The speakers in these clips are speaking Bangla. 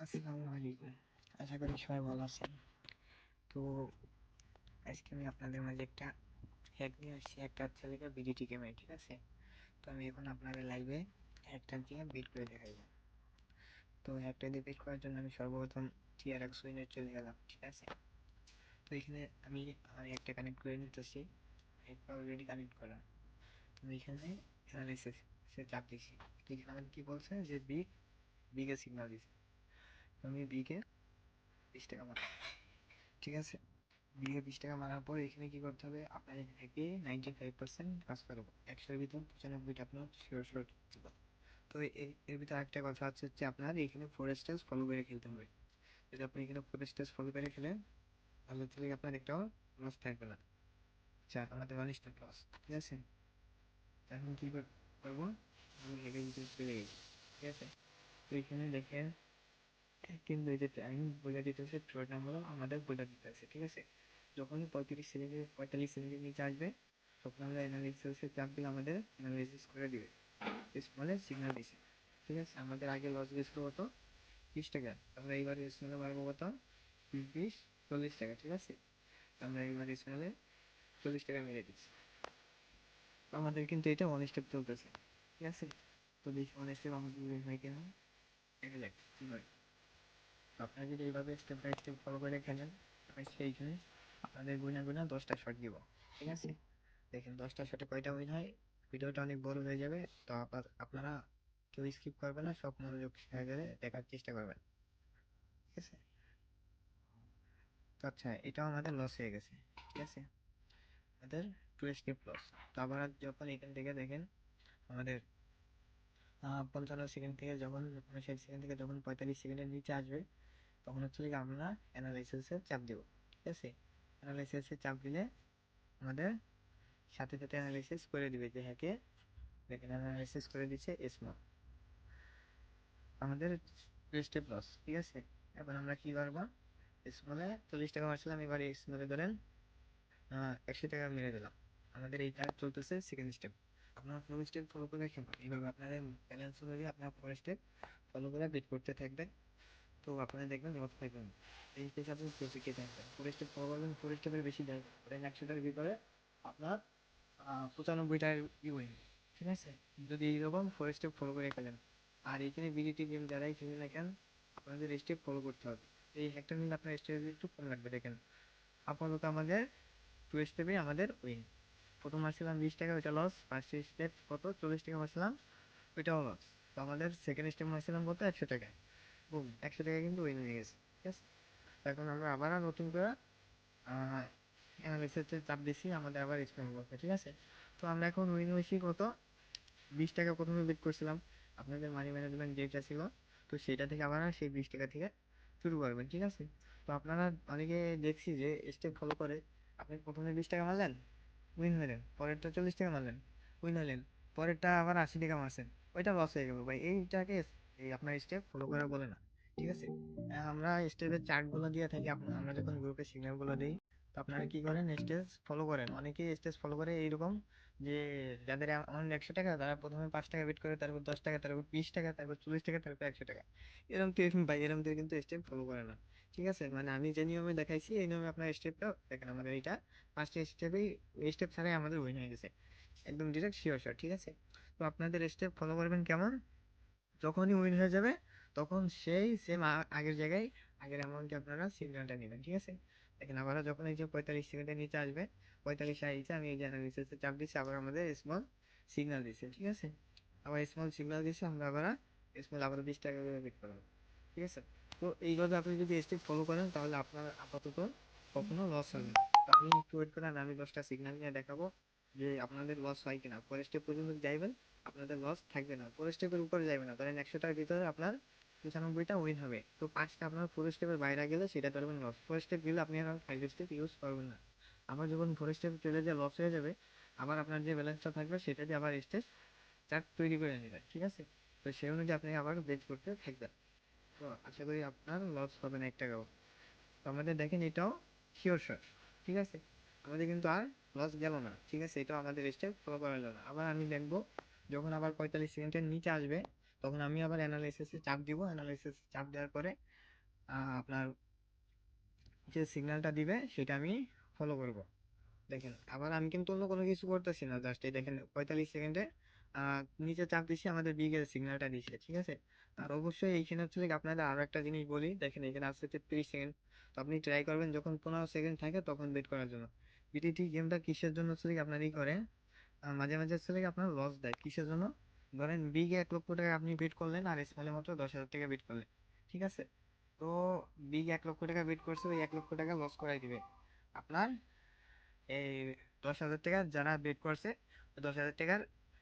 আসসালামু আলাইকুম। আশা করি সবাই ভালো আছেন। তো আজকে আমি আপনাদের মাঝে একটা হ্যাক নিয়ে আসছি। একটা হচ্ছে লেগে বিডিটি গেমে, ঠিক আছে? তো আমি এখন আপনাদের লাইভে হ্যাকটা দিয়ে বিট করে দেখাবো। তো হ্যাকটা দিয়ে বিট করার জন্য আমি সর্বপ্রথম টিআরএক্স উইনে চলে গেলাম, ঠিক আছে? তো এখানে আমি একটা কানেক্ট করে নিতেছি। একটা অলরেডি কানেক্ট করা। তো এখানে অ্যানালাইসিস সে চাপ দিচ্ছি। তো এখানে আমাকে কি বলছে যে বিকে সিগন্যাল দিচ্ছে। আমি বিকে 20 টাকা মারলাম, ঠিক আছে? বিঘে 20 টাকা মারার পর এখানে কি করতে হবে, আপনার এখান থেকে 95% কাজ করবো, 100-এর ভিতর 95টা আপনার শিওর শিওর দিব। তো এর ভিতরে একটা কথা হচ্ছে আপনার এখানে ফরেস্টেজ ফলো করে খেলতে হবে। যদি আপনি এখানে ফরেস্টেজ ফলো করে খেলেন তাহলে থেকে আপনার একটাও লস থাকবে না। আচ্ছা, আমাদের অনিষ্ট লস, ঠিক আছে? এখন কি করবো, আমি হেগে চলে গেছি, ঠিক আছে? তো এখানে দেখেন কিন্তু এই যে টাইম বোঝা দিতেছে, ট্রোট নাম্বারও আমাদের বোঝা দিতেছে, ঠিক আছে? যখনই 45 সেকেন্ডের নিচে আসবে তখন আমরা অ্যানালিসিসে চাপ দিলে আমাদের অ্যানালিসিস করে দিবে, স্মলে সিগন্যাল দিছে, ঠিক আছে? আমাদের আগে লস গেছিল কত, 20 টাকা। আমরা এইবার স্মলে মারবো কত, 20-40 টাকা, ঠিক আছে? আমরা এইবার স্মলে 40 টাকা মেরে দিচ্ছি। আমাদের কিন্তু এটা ওয়ান স্টেপ চলতেছে, ঠিক আছে? তো দেখি ওয়ান স্টেপ আমাদের হয় কিনা, দেখা যাক কি হয়। আপনারা যদি এইভাবে স্টেপ বাই স্টেপ ফলো করে খেলেন, আমি সেইখানে আপনাদের গুনা গুনা 10টা শট দিব, ঠিক আছে? দেখেন 10টা শটে কয়টা উইন হয়। ভিডিওটা অনেক বড় হয়ে যাবে, তো আপনারা কেউ স্কিপ করবে না, সব মনোযোগ সহকারে দেখার চেষ্টা করবেন, ঠিক আছে? তো আচ্ছা, এটাও আমাদের লস হয়ে গেছে, ঠিক আছে? আমাদের 2 স্টেপ লস। তো আবার যখন এখান থেকে দেখেন আমাদের 55 সেকেন্ড থেকে যখন 60 সেকেন্ড থেকে যখন 45 সেকেন্ডের নিচে আসবে তখন হচ্ছে কি আমরা অ্যানালাইসিসের চাপ দেবো, ঠিক আছে? অ্যানালাইসিসের চাপ দিলে আমাদের সাথে সাথে অ্যানালাইসিস করে দিবে যে হ্যাকে, দেখেন অ্যানালাইসিস করে দিচ্ছে স্মল, আমাদের স্টেপ লস, ঠিক আছে? এবার আমরা কি করবো, স্মলে 40 টাকা মারছিলাম, এবার স্মলে ধরেন 100 টাকা মেরে দিলাম। আমাদের এইটা চলতেছে সেকেন্ড স্টেপ। আপনার ফোর স্টেপ ফলো করে রাখেন, এইভাবে আপনাদের ব্যালেন্স অনুযায়ী আপনার ফোর স্টেপ ফলো করে বিট করতে থাকবেন। তো আপনারা দেখবেন লস থাকবেন, এই হিসাবে প্রফিটে থাকবেন। ফোর স্টেপ ফলো করবেন, ফোর স্টেপের বেশি দেয়, 100টার ভিতরে আপনার 95টার ইউএন, ঠিক আছে? যদি এইরকম ফোর স্টেপ ফলো করে খেলেন। আর এখানে বিডিটি গেম যারাই খেলেন না কেন, আপনাদের স্টেপ ফলো করতে হবে। এই একটা নিলে আপনার স্টেপ একটু কম লাগবে। দেখেন আপাতত আমাদের টু স্টেপে আমাদের উইন। প্রথম মারছিলাম 20 টাকা, ওইটা লস। ফার্স্ট স্টেপ কত, 40 টাকা মারছিলাম, ওইটাও লস। তো আমাদের সেকেন্ড স্টেপ মারছিলাম কত, 100 টাকা। বুম, 100 টাকা কিন্তু উইন হয়ে গেছে, ঠিক আছে? এখন আমরা আবার নতুন করে রিসার্চের চাপ দিচ্ছি, আমাদের আবার এক্সপ্লেন করতে, ঠিক আছে? তো আমরা এখন উইন হয়েছি কত, 20 টাকা প্রথমে বেট করছিলাম। আপনাদের মানি ম্যানেজমেন্ট যেটা ছিল, তো সেটা থেকে আবার সেই 20 টাকা থেকে শুরু করবেন, ঠিক আছে? তো আপনারা অনেকে দেখছি যে স্টেপ ফলো করে, আপনি প্রথমে 20 টাকা মারলেন, উইন হলেন, পরেরটা 40 টাকা মারলেন, উইন হলেন, পরেরটা আবার 80 টাকা মারছেন, ওইটা লস হয়ে গেল ভাই। এইটাকে এই আপনার স্টেপ ফলো করা বলে না, ঠিক আছে? আমরা স্টেপের চার্টগুলো দিয়ে থাকি, আমরা যখন গ্রুপে সিগন্যালগুলো দিই, তো আপনারা কি করেন, স্টেজ ফলো করেন। অনেকেই স্টেজ ফলো করে এইরকম যে যাদের অন 100 টাকা, তারা প্রথমে 5 টাকা বেট করে, তারপর 10 টাকা, তারপর 20 টাকা, তারপর 40 টাকা, তারপর 100 টাকা। এরকম তো ভাই, এরকম দিয়ে কিন্তু স্টেপ ফলো করে না, ঠিক আছে? মানে আমি যে নিয়মে দেখাইছি এই নিয়মে আপনার স্টেপটা দেখেন, আমাদের এইটা ফার্স্ট স্টেপেই, স্টেপ ছাড়াই আমাদের উইন হয়ে গেছে, একদম ডিরেক্ট শিওর শট, ঠিক আছে? তো আপনাদের স্টেপ ফলো করবেন কেমন, যখনই উইন হয়ে যাবে তখন সেই সেম আগের জায়গায় আগের অ্যামাউন্টে আপনারা সিগন্যালটা নেবেন, ঠিক আছে? দেখেন আবার যখন এই যে 45 সেকেন্ডের নিচে আসবে, 45 আমি এই যে অ্যানালিসিসে চাপ দিচ্ছি, আবার আমাদের স্মল সিগন্যাল দিচ্ছে, ঠিক আছে? আবার স্মল সিগন্যাল দিচ্ছে, আমরা আবার স্মল আবার 20 টাকা করে বেট করবো, ঠিক আছে? তো এইভাবে আপনি যদি স্টেপ ফলো করেন তাহলে আপনার আপাতত কখনো লস হবে না। তো আপনি একটু ওয়েট করেন, আমি 10টা সিগন্যাল নিয়ে দেখাবো যে আপনাদের লস হয় কিনা। পরের স্টেপ পর্যন্ত যাইবেন, আপনাদের লস থাকবে না, ফোর স্টেপের উপরে যাবে না। ধরেন 100টার ভিতরে আপনার 95টা উইন হবে, তো 5টা আপনার ফোর স্টেপের বাইরে গেলে সেটা ধরবেন লস। ফোর স্টেপ গেলে আপনি আর ফাইভ স্টেপ ইউজ করবেন না। আবার যখন ফোর স্টেপ চলে যে লস হয়ে যাবে, আবার আপনার যে ব্যালেন্সটা থাকবে সেটা দিয়ে আবার স্টেপ চার্ট তৈরি করে নেবেন, ঠিক আছে? তো সেই অনুযায়ী আপনি আবার বেচ করতে থাকবেন। তো আশা করি আপনার লস হবে না 1 টাকাও। তো আমাদের দেখেন এটাও শিওর শট, ঠিক আছে? আমাদের কিন্তু আর লস গেল না, ঠিক আছে? এটাও আমাদের স্টেপ ফলো করা গেল না। আবার আমি দেখবো যখন আবার 45 সেকেন্ডের নিচে আসবে তখন আমি আবার অ্যানালাইসিসে চাপ দিব, অ্যানালাইসিস চাপ দেওয়ার পরে আপনার যে সিগন্যালটা দিবে সেটা আমি ফলো করব। দেখেন আবার আমি কিন্তু অন্য কোনো কিছু করতেছি না, জাস্ট এই দেখেন 45 সেকেন্ডে নিচে চাপ দিচ্ছি, আমাদের বিগের সিগন্যালটা দিচ্ছে, ঠিক আছে। আর অবশ্যই এইখানে হচ্ছে কি আপনাদের আরো একটা জিনিস বলি, দেখেন এখানে আসছে 30 সেকেন্ড। তো আপনি ট্রাই করবেন যখন 15 সেকেন্ড থাকে তখন বেট করার জন্য। বিটিটি গেমটা কিসের জন্য হচ্ছে কি আপনার ই করে, মাঝে মাঝে হচ্ছে কি আপনার লস দেয়, কিসের জন্য? ধরেন বিগে 1 লক্ষ টাকা আপনি বেট করলেন আর স্মলে মাত্র 10,000 টাকা বেট করলেন, ঠিক আছে। তো বিগ 1 লক্ষ টাকা বেট করছে, ওই 1 লক্ষ টাকা লস করাই দিবে আপনার এই 10,000 টাকা। যারা বেট করছে 10,000 টাকার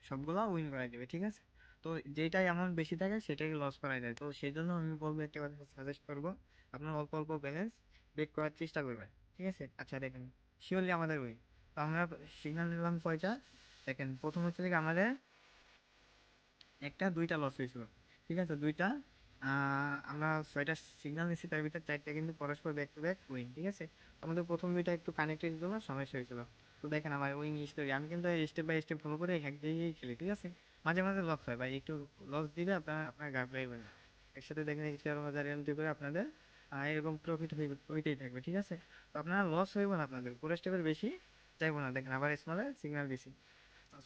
সবগুলো উইন করাই দেবে, ঠিক আছে। তো যেটাই অ্যামাউন্ট বেশি থাকে সেটাই লস করাই যায়। তো সেই জন্য আমি বলবো, একটা কথা সাজেস্ট করবো, আপনার অল্প অল্প ব্যালেন্স বেট করার চেষ্টা করবেন, ঠিক আছে। আচ্ছা দেখেন, শিওরলি আমাদের উইন। তো আমরা সিগন্যাল নিলাম কয়টা, দেখেন প্রথম হচ্ছে কি আমাদের একটা দুইটা লস হয়েছিল, ঠিক আছে, দুইটা। আমরা 6টা সিগন্যাল নিচ্ছি, তার ভিতরে 4টা কিন্তু পরস্পর ব্যাক টু ব্যাক উইন, ঠিক আছে। আমাদের প্রথম দুইটা একটু কানেক্টেড জন্য সমস্যা হয়েছিল। তো দেখেন আমার উইন হিস্টোরি, আমি কিন্তু স্টেপ বাই স্টেপ ফলো করে হ্যাক দিয়েই খেলি, ঠিক আছে। মাঝে মাঝে লস হয় ভাই, একটু লস দিলে আপনার গা পাইবেন না। একসাথে দেখেন 11,000 এমটি করে আপনাদের এরকম প্রফিট হইতেই থাকবে, ঠিক আছে। তো আপনার লস হইব না, আপনাদের পুরো স্টেপের বেশি চাইবো না। দেখেন আবার স্মলে সিগন্যাল দিছি,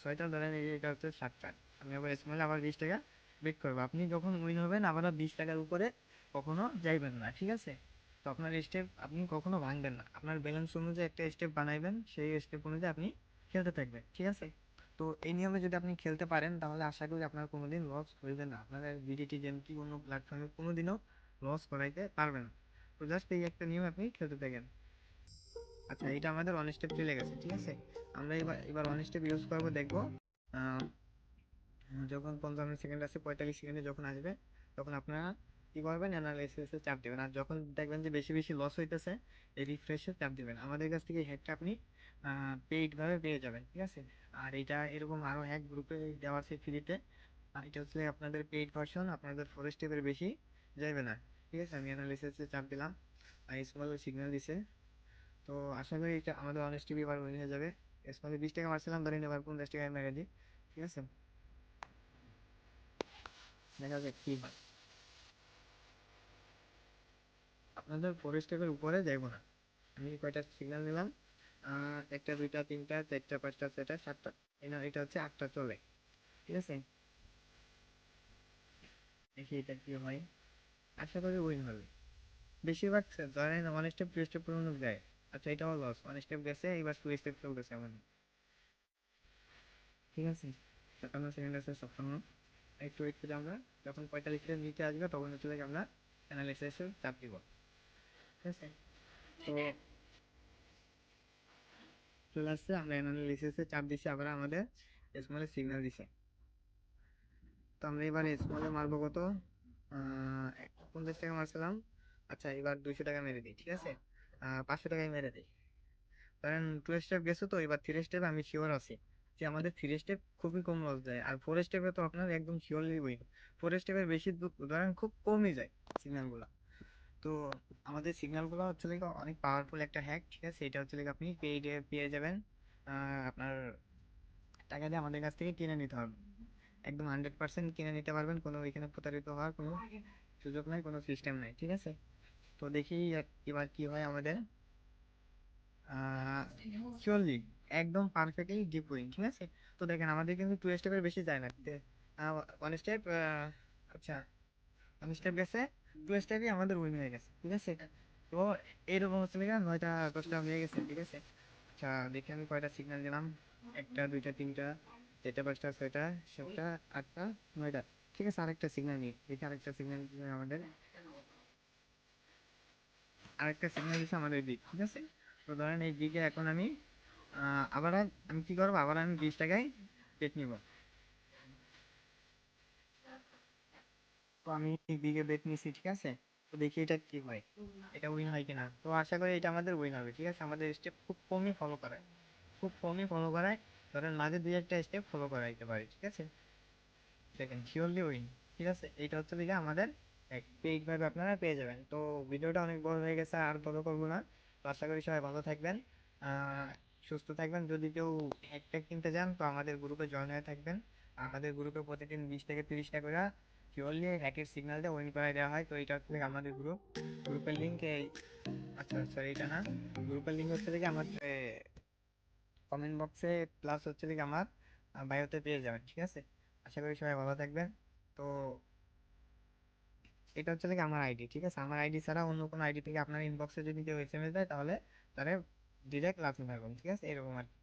6টা ধরেন, এটা হচ্ছে 7টা। আমি আবার স্মলে আবার 20 টাকা বেট করবো। আপনি যখন উইন হবেন আবার 20 টাকার উপরে কখনো যাইবেন না, ঠিক আছে। তো আপনার স্টেপ আপনি কখনো ভাঙবেন না, আপনার ব্যালেন্স অনুযায়ী একটা স্টেপ বানাইবেন, সেই স্টেপ অনুযায়ী আপনি খেলতে থাকবেন, ঠিক আছে। তো এই নিয়মে যদি আপনি খেলতে পারেন তাহলে আশা করি আপনার কোনোদিন লস হইবে না, আপনাদের বিডিটি গেম কি কোনো প্ল্যাটফর্মে কোনোদিনও লস করাইতে পারবেন না। তো জাস্ট এই একটা নিয়ম আপনি খেলতে থাকেন। আচ্ছা এটা আমাদের ওয়ান স্টেপ চলে গেছে, ঠিক আছে। আমরা এবার এবার ওয়ান স্টেপ ইউজ করবো, দেখবো আহ, যখন 55 সেকেন্ড আছে, 45 সেকেন্ডে যখন আসবে তখন আপনারা কি করবেন, অ্যানালাইসিসে চাপ দেবেন। আর যখন দেখবেন যে বেশি বেশি লস হইতেছে, এই রিফ্রেশে চাপ দেবেন। আমাদের কাছ থেকে হ্যাকটা আপনি পেইড ভাবে পেয়ে যাবেন, ঠিক আছে। আর এটা এরকম আরো হ্যাক গ্রুপে দেওয়া আছে ফ্রিতে। আর এটা হচ্ছে আপনাদের পেইড ভার্সন, আপনাদের 4 স্টেপের বেশি যাইবে না, ঠিক আছে। আমি অ্যানালাইসিসে চাপ দিলাম আর স্মল সিগন্যাল দিছে। তো আশা করি এটা আমাদের অনেস্টি এবার উইন হয়ে যাবে। স্মলে 20 টাকা মারছিলাম, ধরেন এবার 50 টাকায় মেরে দিই, ঠিক আছে। দেখা যাক কি হয়। আপনাদের ফোর স্টেপের উপরে যাইবো না। আমি কয়টা সিগন্যাল নিলাম, একটা দুইটা তিনটা চারটা পাঁচটা ছয়টা সাতটা, এটা হচ্ছে 8টা চলে, ঠিক আছে। দেখি এটা কি হয়, আশা করি উইন হবে। বেশিরভাগ ধরেন ওয়ান স্টেপ টু স্টেপ পর্যন্ত যায়। আচ্ছা এটাও লস, ওয়ান স্টেপ গেছে, এবার 2 স্টেপ চলতেছে আমাদের, ঠিক আছে। 57 সেকেন্ড আছে, 56। একটু ওয়েট করে আমরা যখন 45-এর নিচে আসবে তখন হচ্ছে আমরা অ্যানালাইসিসে চাপ দিব, ঠিক আছে। তো চলে আসছে, আমরা অ্যানালাইসিসে চাপ দিচ্ছি, আবার আমাদের স্মলে সিগন্যাল দিছে। তো আমরা এবার স্মলে মারবো কত, 50 টাকা মারছিলাম। আচ্ছা এবার 200 টাকা মেরে দিই, ঠিক আছে। 500 টাকায় মেরে দিই। কারণ 2 স্টেপ গেছে, তো এবার 3 স্টেপ আমি শিওর আছি যে আমাদের 3 স্টেপ খুবই কম লস যায়। আর 4 স্টেপে তো আপনার একদম শিওরলি উইন। 4 স্টেপের বেশি ধরেন খুব কমই যায় সিগন্যালগুলো। তো আমাদের সিগন্যালগুলো হচ্ছে লেগে অনেক পাওয়ারফুল একটা হ্যাক, ঠিক আছে। এটা হচ্ছে লেগে আপনি পেইডে পেয়ে যাবেন, আপনার টাকা দিয়ে আমাদের কাছ থেকে কিনে নিতে হবে। একদম 100% কিনে নিতে পারবেন, কোনো এখানে প্রতারিত হওয়ার কোনো সুযোগ নাই, কোনো সিস্টেম নাই, ঠিক আছে। তো দেখি এবার কি হয় আমাদের। চল্লিশ একদম পারফেক্টলি ডিপ উইং, ঠিক আছে। তো দেখেন আমাদের কিন্তু 2 স্টেপের বেশি যায় না, 1 স্টেপ, আচ্ছা 1 স্টেপ গেছে, 2 স্টেপই আমাদের উইন হয়ে গেছে, ঠিক আছে। তো এইরকম হচ্ছে লেগে 9টা 10টা হয়ে গেছে, ঠিক আছে। আচ্ছা দেখি আমি কয়টা সিগন্যাল দিলাম, একটা দুইটা তিনটা চারটা পাঁচটা ছয়টা সাতটা আটটা 9টা, ঠিক আছে। আরেকটা সিগন্যাল নিই, দেখি আরেকটা সিগন্যাল আমাদের, আরেকটা সিগন্যাল দিচ্ছে আমাদের দিক, ঠিক আছে। তো ধরেন এই দিকে এখন আমি আমি কি করবো, আবার আমি 20 টাকায় পেট নিব। তো আমি দিকে বেট নিছি, ঠিক আছে। তো দেখি এটা কি হয়, এটা উইন হয় কিনা। তো আশা করি এটা আমাদের উইন হবে, ঠিক আছে। আমাদের স্টেপ খুব কমই ফলো করায়, খুব কমই ফলো করায়, ধরেন মাঝে দুই একটা স্টেপ ফলো করাইতে পারে, ঠিক আছে। দেখেন শিওরলি উইন, ঠিক আছে। এইটা হচ্ছে দিকে আমাদের পেইড ভাবে আপনারা পেয়ে যাবেন। তো ভিডিওটা অনেক বড় হয়ে গেছে, আর বড় করবো না। তো আশা করি সবাই ভালো থাকবেন, আহ সুস্থ থাকবেন। যদি কেউ হ্যাক ট্যাক কিনতে চান তো আমাদের গ্রুপে জয়েন হয়ে থাকবেন। আমাদের গ্রুপে প্রতিদিন 20 থেকে 30টা করে পিওরলি হ্যাকের সিগন্যাল দিয়ে ওয়েন করে দেওয়া হয়। তো এটা হচ্ছে গিয়ে আমাদের গ্রুপের লিঙ্ক এই, আচ্ছা সরি এটা না, গ্রুপের লিঙ্ক হচ্ছে কি আমার কমেন্ট বক্সে প্লাস হচ্ছে কি আমার বায়োতে পেয়ে যাবেন, ঠিক আছে? আশা করি সবাই ভালো থাকবেন। তো এটা হচ্ছে কি আমার আইডি, ঠিক আছে? আমার আইডি ছাড়া অন্য কোনো আইডি থেকে আপনার ইনবক্সে যদি কেউ এসএমএস দেয় তাহলে তারে ডিরেক্ট লাথি মারবেন, ঠিক আছে? এরকম আর কি।